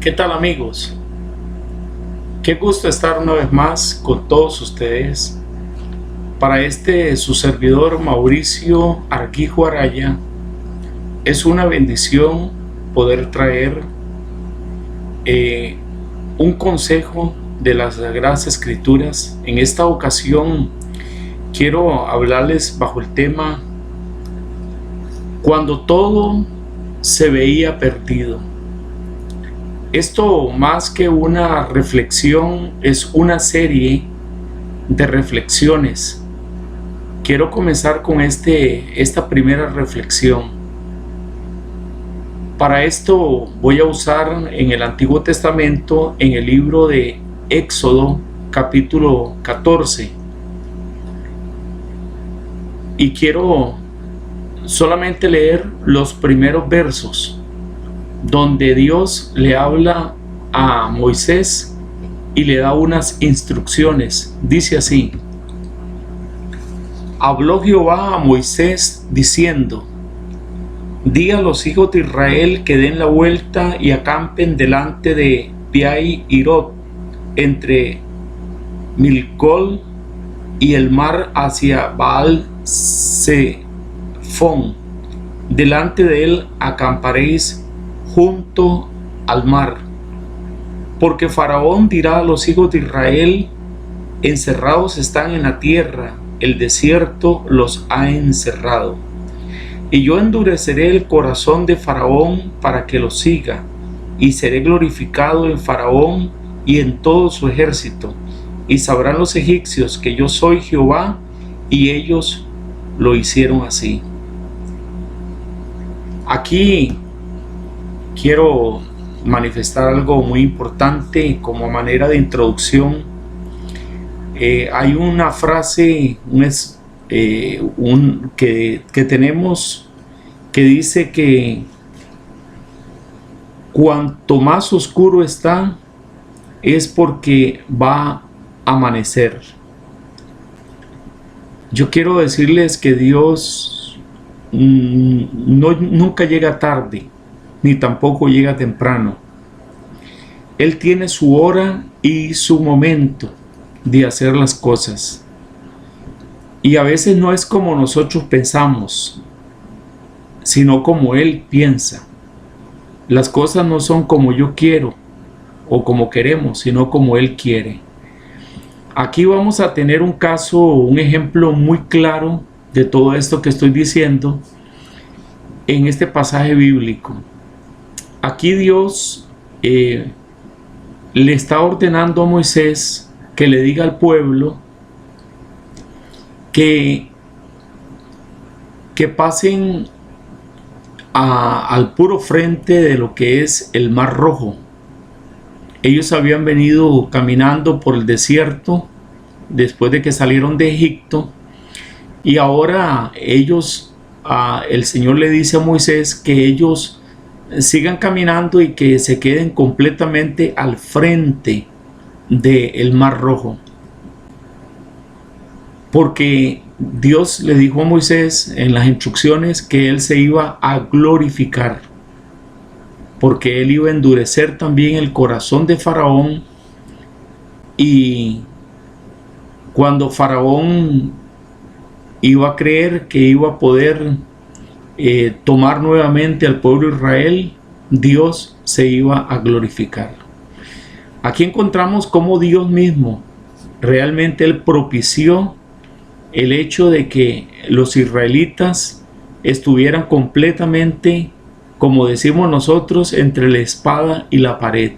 ¿Qué tal, amigos? Qué gusto estar una vez más con todos ustedes para su servidor Mauricio Arquijo Araya. Es una bendición poder traer un consejo de las Sagradas Escrituras. En esta ocasión quiero hablarles bajo el tema cuando todo se veía perdido. Esto, más que una reflexión, es una serie de reflexiones. Quiero comenzar con esta primera reflexión. Para esto voy a usar en el Antiguo Testamento, en el libro de Éxodo, capítulo 14. Y quiero solamente leer los primeros versos, donde Dios le habla a Moisés y le da unas instrucciones. Dice así: habló Jehová a Moisés diciendo: di a los hijos de Israel que den la vuelta y acampen delante de Pi-Hahirot, entre Milcol y el mar hacia Baal-Zephón. Delante de él acamparéis junto al mar, porque Faraón dirá a los hijos de Israel: encerrados están en la tierra, el desierto los ha encerrado. Y yo endureceré el corazón de Faraón para que los siga, y seré glorificado en Faraón y en todo su ejército, y sabrán los egipcios que yo soy Jehová. Y ellos lo hicieron así. Aquí quiero manifestar algo muy importante como manera de introducción. Hay una frase que tenemos que dice que cuanto más oscuro está es porque va a amanecer. Yo quiero decirles que Dios nunca llega tarde, ni tampoco llega temprano. Él tiene su hora y su momento de hacer las cosas. Y a veces no es como nosotros pensamos, sino como Él piensa. Las cosas no son como yo quiero o como queremos, sino como Él quiere. Aquí vamos a tener un ejemplo muy claro de todo esto que estoy diciendo en este pasaje bíblico. Aquí Dios le está ordenando a Moisés que le diga al pueblo que pasen al puro frente de lo que es el Mar Rojo. Ellos habían venido caminando por el desierto después de que salieron de Egipto, y ahora el Señor le dice a Moisés que ellos sigan caminando y que se queden completamente al frente del Mar Rojo, porque Dios le dijo a Moisés en las instrucciones que él se iba a glorificar, porque él iba a endurecer también el corazón de Faraón. Y cuando Faraón iba a creer que iba a poder tomar nuevamente al pueblo de Israel, Dios se iba a glorificar. Aquí encontramos cómo Dios mismo realmente Él propició el hecho de que los israelitas estuvieran completamente, como decimos nosotros, entre la espada y la pared.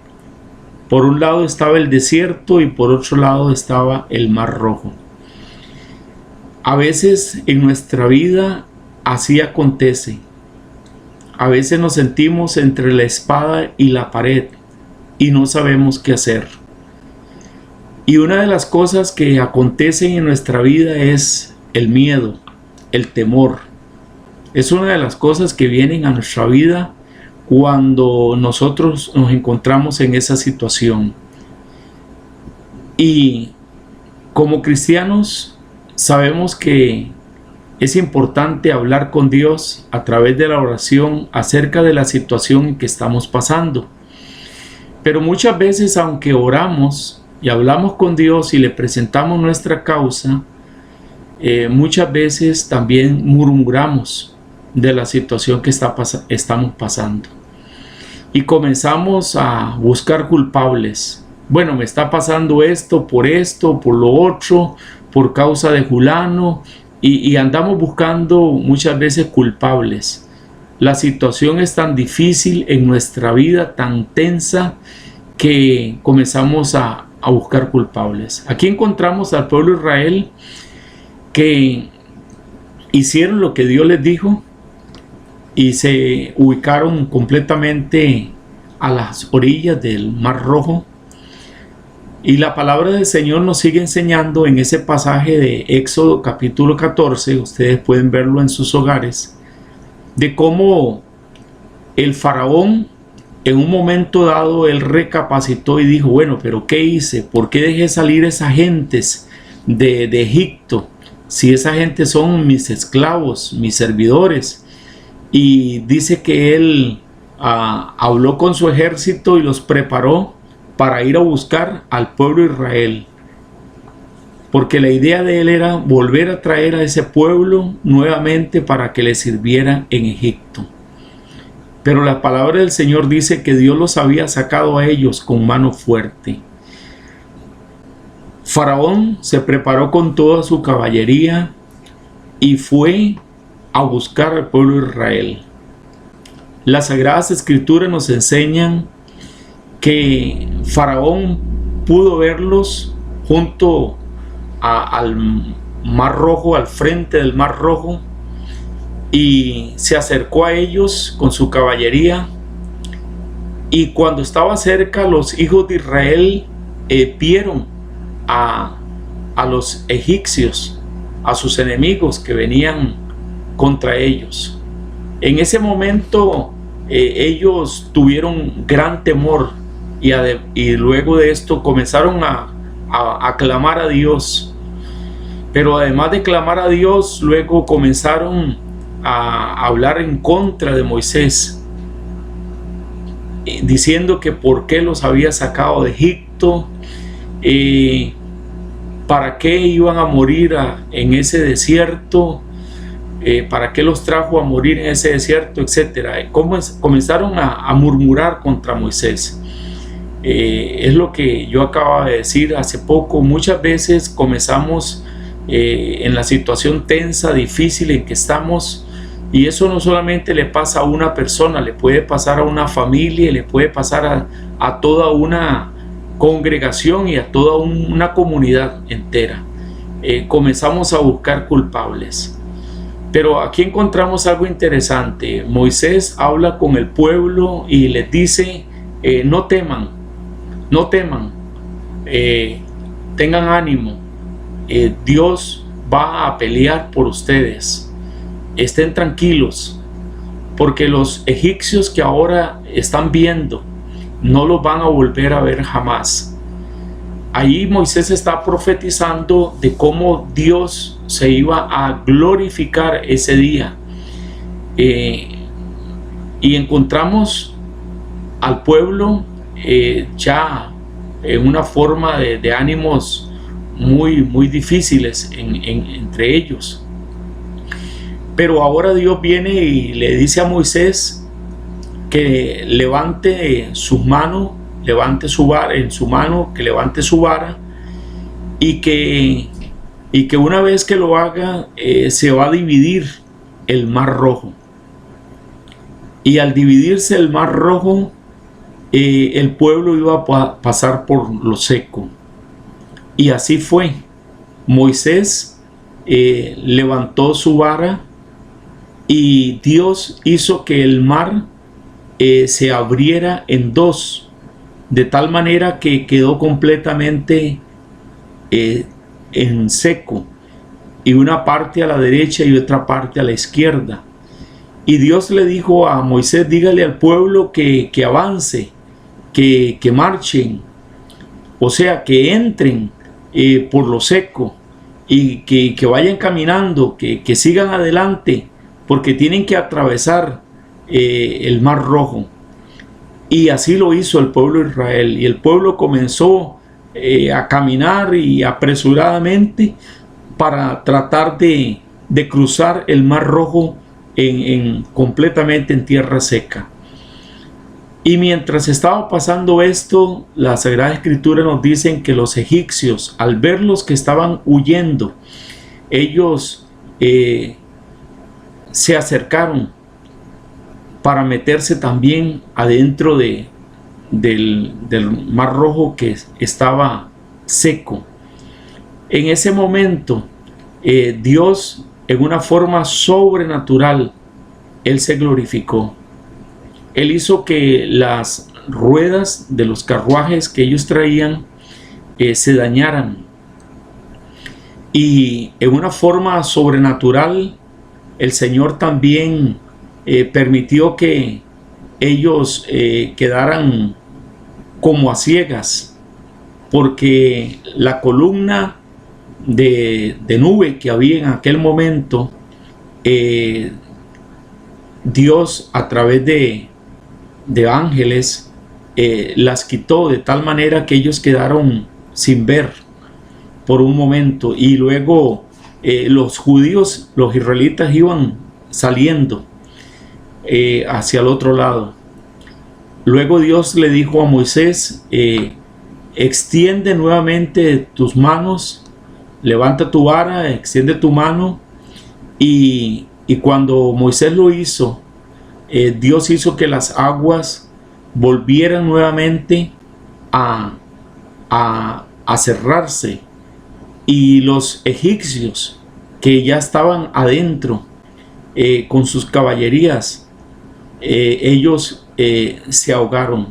Por un lado estaba el desierto y por otro lado estaba el Mar Rojo. A veces en nuestra vida así acontece. A veces nos sentimos entre la espada y la pared y no sabemos qué hacer. Y una de las cosas que acontecen en nuestra vida es el miedo, el temor. Es una de las cosas que vienen a nuestra vida cuando nosotros nos encontramos en esa situación. Y como cristianos sabemos que es importante hablar con Dios a través de la oración acerca de la situación en que estamos pasando. Pero muchas veces, aunque oramos y hablamos con Dios y le presentamos nuestra causa, muchas veces también murmuramos de la situación que estamos pasando. Y comenzamos a buscar culpables. Bueno, me está pasando esto, por lo otro, por causa de fulano, y andamos buscando muchas veces culpables. La situación es tan difícil en nuestra vida, tan tensa, que comenzamos a buscar culpables. Aquí encontramos al pueblo de Israel que hicieron lo que Dios les dijo y se ubicaron completamente a las orillas del Mar Rojo. Y la palabra del Señor nos sigue enseñando en ese pasaje de Éxodo capítulo 14, ustedes pueden verlo en sus hogares, de cómo el faraón en un momento dado él recapacitó y dijo, bueno, pero ¿qué hice? ¿Por qué dejé salir esas gentes de Egipto? Si esa gente son mis esclavos, mis servidores. Y dice que él habló con su ejército y los preparó para ir a buscar al pueblo de Israel, porque la idea de él era volver a traer a ese pueblo nuevamente para que le sirviera en Egipto. Pero la palabra del Señor dice que Dios los había sacado a ellos con mano fuerte. Faraón se preparó con toda su caballería y fue a buscar al pueblo de Israel. Las Sagradas Escrituras nos enseñan que Faraón pudo verlos junto al Mar Rojo, al frente del Mar Rojo, y se acercó a ellos con su caballería, y cuando estaba cerca los hijos de Israel vieron a los egipcios, a sus enemigos que venían contra ellos. En ese momento ellos tuvieron gran temor y luego de esto comenzaron a clamar a Dios. Pero además de clamar a Dios, luego comenzaron a hablar en contra de Moisés, diciendo que por qué los había sacado de Egipto, para qué iban a morir en ese desierto, para qué los trajo a morir en ese desierto, etc. Comenzaron a murmurar contra Moisés. Es lo que yo acabo de decir hace poco. Muchas veces comenzamos en la situación tensa, difícil en que estamos, y eso no solamente le pasa a una persona, le puede pasar a una familia, le puede pasar a toda una congregación y a toda una comunidad entera. Comenzamos a buscar culpables. Pero aquí encontramos algo interesante. Moisés habla con el pueblo y les dice, no teman, tengan ánimo, Dios va a pelear por ustedes, estén tranquilos, porque los egipcios que ahora están viendo no los van a volver a ver jamás. Ahí Moisés está profetizando de cómo Dios se iba a glorificar ese día. Y encontramos al pueblo ya en una forma de ánimos muy difíciles entre ellos. Pero ahora Dios viene y le dice a Moisés que levante sus manos, levante su vara en su mano, que levante su vara, y que una vez que lo haga se va a dividir el Mar Rojo. Y al dividirse el Mar Rojo, el pueblo iba a pasar por lo seco. Y así fue. Moisés levantó su vara y Dios hizo que el mar se abriera en dos, de tal manera que quedó completamente en seco, y una parte a la derecha y otra parte a la izquierda. Y Dios le dijo a Moisés, dígale al pueblo que avance, que marchen, o sea, que entren por lo seco, y que vayan caminando, que sigan adelante, porque tienen que atravesar el Mar Rojo. Y así lo hizo el pueblo de Israel. Y el pueblo comenzó a caminar y apresuradamente para tratar de cruzar el Mar Rojo completamente en tierra seca. Y mientras estaba pasando esto, la Sagrada Escritura nos dice que los egipcios, al ver los que estaban huyendo, ellos se acercaron para meterse también adentro del Mar Rojo que estaba seco. En ese momento, Dios, en una forma sobrenatural, Él se glorificó. Él hizo que las ruedas de los carruajes que ellos traían se dañaran. Y en una forma sobrenatural, el Señor también permitió que ellos quedaran como a ciegas, porque la columna de nube que había en aquel momento, Dios a través de ángeles las quitó de tal manera que ellos quedaron sin ver por un momento, y luego los judíos, los israelitas, iban saliendo hacia el otro lado. Luego Dios le dijo a Moisés: extiende nuevamente tus manos, levanta tu vara, extiende tu mano. Y cuando Moisés lo hizo, Dios hizo que las aguas volvieran nuevamente a cerrarse, y los egipcios que ya estaban adentro con sus caballerías, ellos se ahogaron,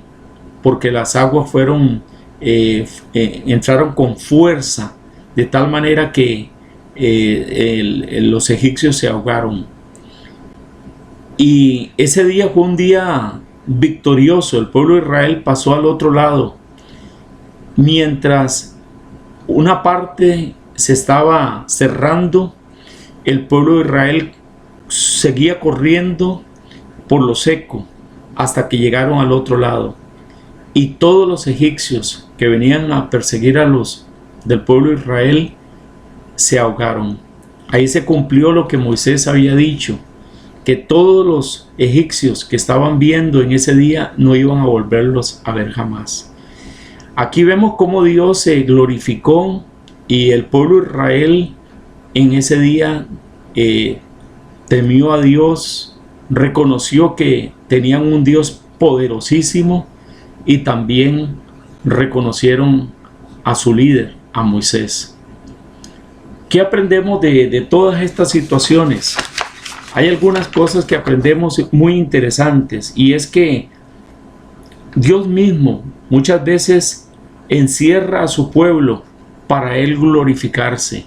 porque las aguas entraron con fuerza, de tal manera que los egipcios se ahogaron. Y ese día fue un día victorioso. El pueblo de Israel pasó al otro lado, mientras una parte se estaba cerrando. El pueblo de Israel seguía corriendo por lo seco hasta que llegaron al otro lado, y todos los egipcios que venían a perseguir a los del pueblo de Israel se ahogaron. Ahí se cumplió lo que Moisés había dicho, que todos los egipcios que estaban viendo en ese día no iban a volverlos a ver jamás. Aquí vemos cómo Dios se glorificó, y el pueblo de Israel en ese día temió a Dios, reconoció que tenían un Dios poderosísimo, y también reconocieron a su líder, a Moisés. ¿Qué aprendemos de todas estas situaciones? Hay algunas cosas que aprendemos muy interesantes, y es que Dios mismo muchas veces encierra a su pueblo para Él glorificarse.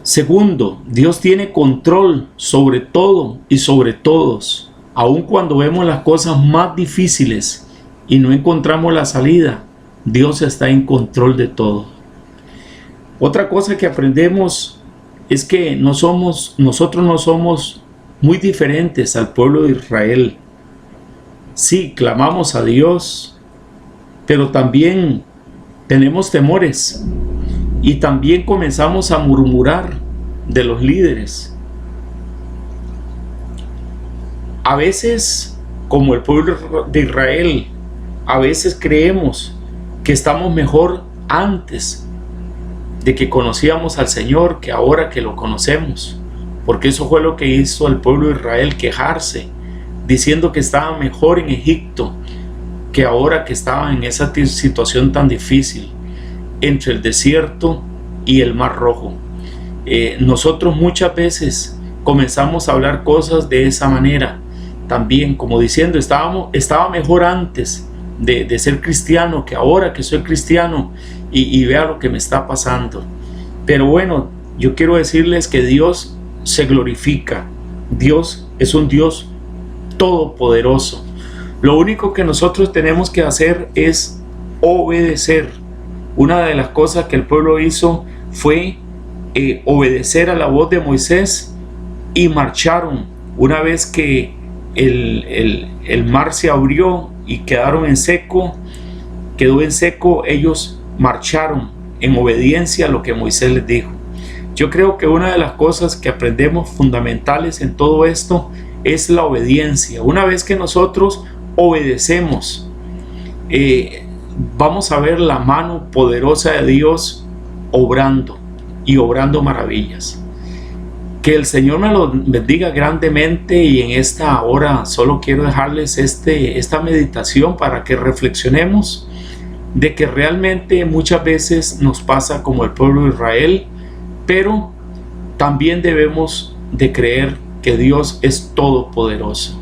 Segundo, Dios tiene control sobre todo y sobre todos. Aun cuando vemos las cosas más difíciles y no encontramos la salida, Dios está en control de todo. Otra cosa que aprendemos es que nosotros no somos muy diferentes al pueblo de Israel. Sí, clamamos a Dios, pero también tenemos temores, y también comenzamos a murmurar de los líderes. A veces, como el pueblo de Israel, a veces creemos que estamos mejor antes de que conocíamos al Señor que ahora que lo conocemos, porque eso fue lo que hizo el pueblo de Israel, quejarse, diciendo que estaba mejor en Egipto que ahora que estaban en esa situación tan difícil entre el desierto y el Mar Rojo. Nosotros muchas veces comenzamos a hablar cosas de esa manera también, como diciendo: estaba mejor antes de ser cristiano que ahora que soy cristiano, y vea lo que me está pasando. Pero bueno, yo quiero decirles que Dios se glorifica. Dios es un Dios todopoderoso. Lo único que nosotros tenemos que hacer es obedecer. Una de las cosas que el pueblo hizo fue obedecer a la voz de Moisés, y marcharon. Una vez que el mar se abrió y quedó en seco, ellos marcharon en obediencia a lo que Moisés les dijo. Yo creo que una de las cosas que aprendemos fundamentales en todo esto es la obediencia. Una vez que nosotros obedecemos, vamos a ver la mano poderosa de Dios obrando y obrando maravillas. Que el Señor me lo bendiga grandemente, y en esta hora solo quiero dejarles esta meditación para que reflexionemos de que realmente muchas veces nos pasa como el pueblo de Israel, pero también debemos de creer que Dios es todopoderoso.